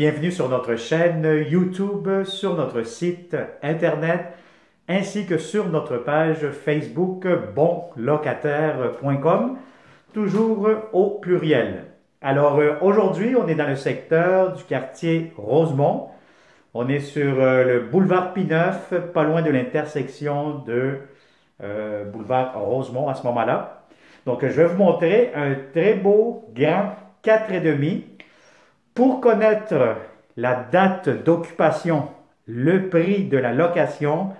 bienvenue sur notre chaîne YouTube, sur notre site internet, ainsi que sur notre page Facebook bonlocataire.com, toujours au pluriel. Alors aujourd'hui, on est dans le secteur du quartier Rosemont. On est sur le boulevard P9, pas loin de l'intersection de boulevard Rosemont à ce moment-là. Donc je vais vous montrer un très beau grand 4,5. Pour connaître la date d'occupation, le prix de la location,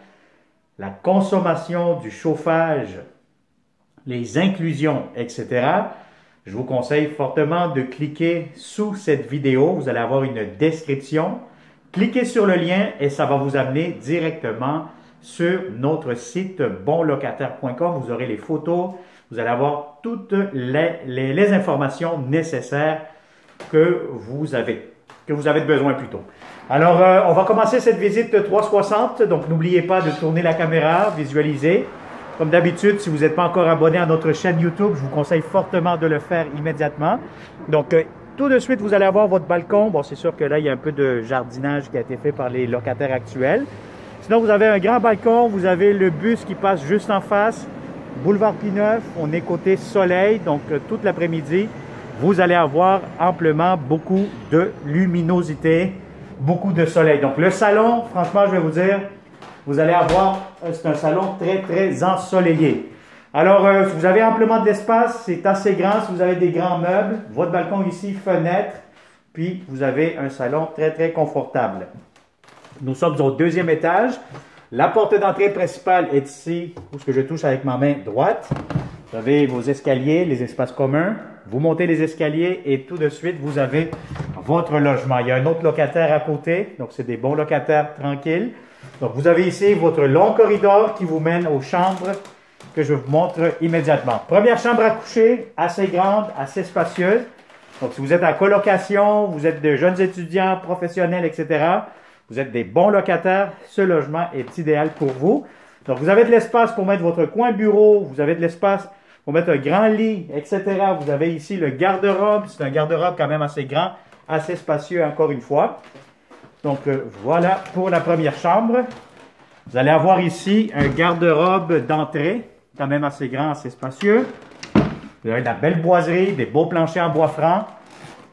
la consommation du chauffage, les inclusions, etc., je vous conseille fortement de cliquer sous cette vidéo. Vous allez avoir une description. Cliquez sur le lien et ça va vous amener directement sur notre site bonlocataire.com. Vous aurez les photos, vous allez avoir toutes les informations nécessaires que vous avez besoin plutôt. Alors, on va commencer cette visite 360. Donc, n'oubliez pas de tourner la caméra, visualiser. Comme d'habitude, si vous n'êtes pas encore abonné à notre chaîne YouTube, je vous conseille fortement de le faire immédiatement. Donc, tout de suite, vous allez avoir votre balcon. Bon, c'est sûr que là, il y a un peu de jardinage qui a été fait par les locataires actuels. Sinon, vous avez un grand balcon. Vous avez le bus qui passe juste en face. Boulevard P9. On est côté soleil. Donc, toute l'après-midi, vous allez avoir amplement beaucoup de luminosité, beaucoup de soleil. Donc, le salon, franchement, je vais vous dire, vous allez avoir, c'est un salon très, très ensoleillé. Alors, vous avez amplement d'espace, c'est assez grand si vous avez des grands meubles. Votre balcon ici, fenêtre, puis vous avez un salon très, très confortable. Nous sommes au deuxième étage. La porte d'entrée principale est ici, où ce que je touche avec ma main droite. Vous avez vos escaliers, les espaces communs. Vous montez les escaliers et tout de suite, vous avez votre logement. Il y a un autre locataire à côté, donc c'est des bons locataires tranquilles. Donc, vous avez ici votre long corridor qui vous mène aux chambres que je vous montre immédiatement. Première chambre à coucher, assez grande, assez spacieuse. Donc, si vous êtes en colocation, vous êtes de jeunes étudiants, professionnels, etc., vous êtes des bons locataires, ce logement est idéal pour vous. Donc, vous avez de l'espace pour mettre votre coin bureau, vous avez de l'espace pour mettre un grand lit, etc. Vous avez ici le garde-robe, c'est un garde-robe quand même assez grand, assez spacieux encore une fois. Donc, voilà pour la première chambre. Vous allez avoir ici un garde-robe d'entrée, quand même assez grand, assez spacieux. Vous avez de la belle boiserie, des beaux planchers en bois franc.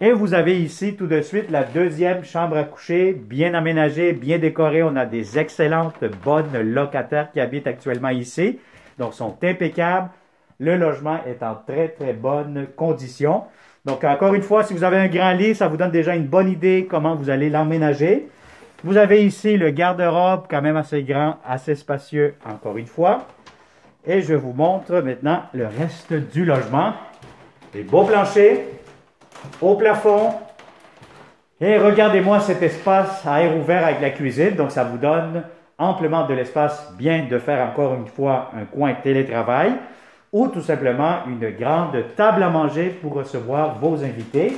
Et vous avez ici tout de suite la deuxième chambre à coucher, bien aménagée, bien décorée. On a des excellentes, bonnes locataires qui habitent actuellement ici. Donc, sont impeccables. Le logement est en très, très bonne condition. Donc, encore une fois, si vous avez un grand lit, ça vous donne déjà une bonne idée comment vous allez l'emménager. Vous avez ici le garde-robe, quand même assez grand, assez spacieux, encore une fois. Et je vous montre maintenant le reste du logement. Des beaux planchers, au plafond. Et regardez-moi cet espace à air ouvert avec la cuisine. Donc, ça vous donne amplement de l'espace, bien de faire encore une fois un coin télétravail ou tout simplement une grande table à manger pour recevoir vos invités.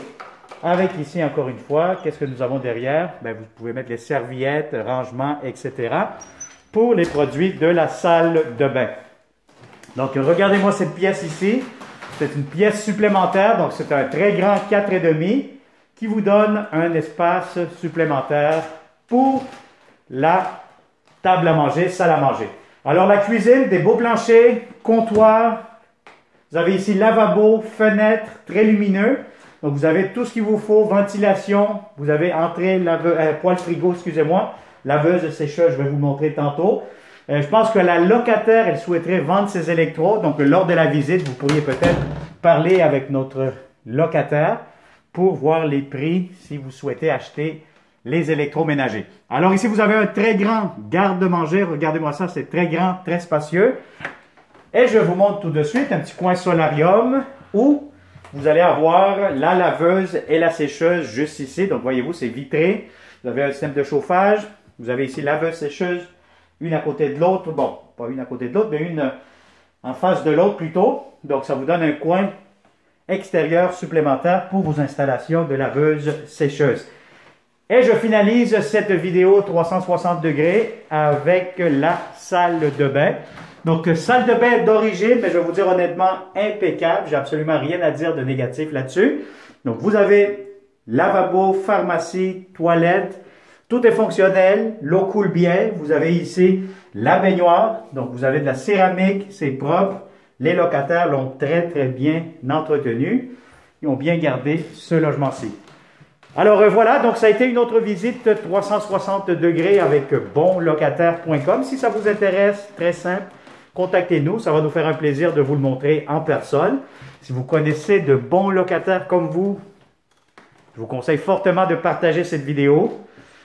Avec ici, encore une fois, qu'est-ce que nous avons derrière? Bien, vous pouvez mettre les serviettes, rangements, etc. pour les produits de la salle de bain. Donc, regardez-moi cette pièce ici. C'est une pièce supplémentaire, donc c'est un très grand 4,5 qui vous donne un espace supplémentaire pour la table à manger, salle à manger. Alors, la cuisine, des beaux planchers, comptoir. Vous avez ici lavabo, fenêtre, très lumineux. Donc, vous avez tout ce qu'il vous faut, ventilation. Vous avez entrée, poêle frigo, excusez-moi, laveuse, sécheuse, je vais vous montrer tantôt. Je pense que la locataire, elle souhaiterait vendre ses électros. Donc, lors de la visite, vous pourriez peut-être parler avec notre locataire pour voir les prix si vous souhaitez acheter les électroménagers. Alors ici, vous avez un très grand garde-manger. Regardez-moi ça, c'est très grand, très spacieux. Et je vous montre tout de suite un petit coin solarium où vous allez avoir la laveuse et la sécheuse juste ici. Donc, voyez-vous, c'est vitré. Vous avez un système de chauffage. Vous avez ici laveuse, sécheuse, une à côté de l'autre. Bon, pas une à côté de l'autre, mais une en face de l'autre plutôt. Donc, ça vous donne un coin extérieur supplémentaire pour vos installations de laveuse, sécheuse. Et je finalise cette vidéo 360 degrés avec la salle de bain. Donc, salle de bain d'origine, mais je vais vous dire honnêtement, impeccable. J'ai absolument rien à dire de négatif là-dessus. Donc, vous avez lavabo, pharmacie, toilette. Tout est fonctionnel, l'eau coule bien. Vous avez ici la baignoire, donc vous avez de la céramique, c'est propre. Les locataires l'ont très bien entretenu. Ils ont bien gardé ce logement-ci. Alors voilà, donc ça a été une autre visite 360 degrés avec bonlocataire.com. Si ça vous intéresse, très simple, contactez-nous. Ça va nous faire un plaisir de vous le montrer en personne. Si vous connaissez de bons locataires comme vous, je vous conseille fortement de partager cette vidéo.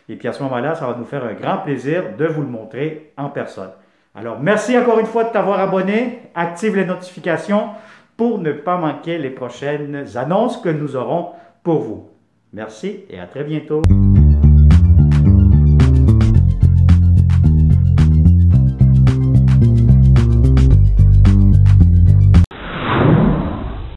Et puis à ce moment-là, ça va nous faire un grand plaisir de vous le montrer en personne. Alors, merci encore une fois de t'avoir abonné. Active les notifications pour ne pas manquer les prochaines annonces que nous aurons pour vous. Merci et à très bientôt.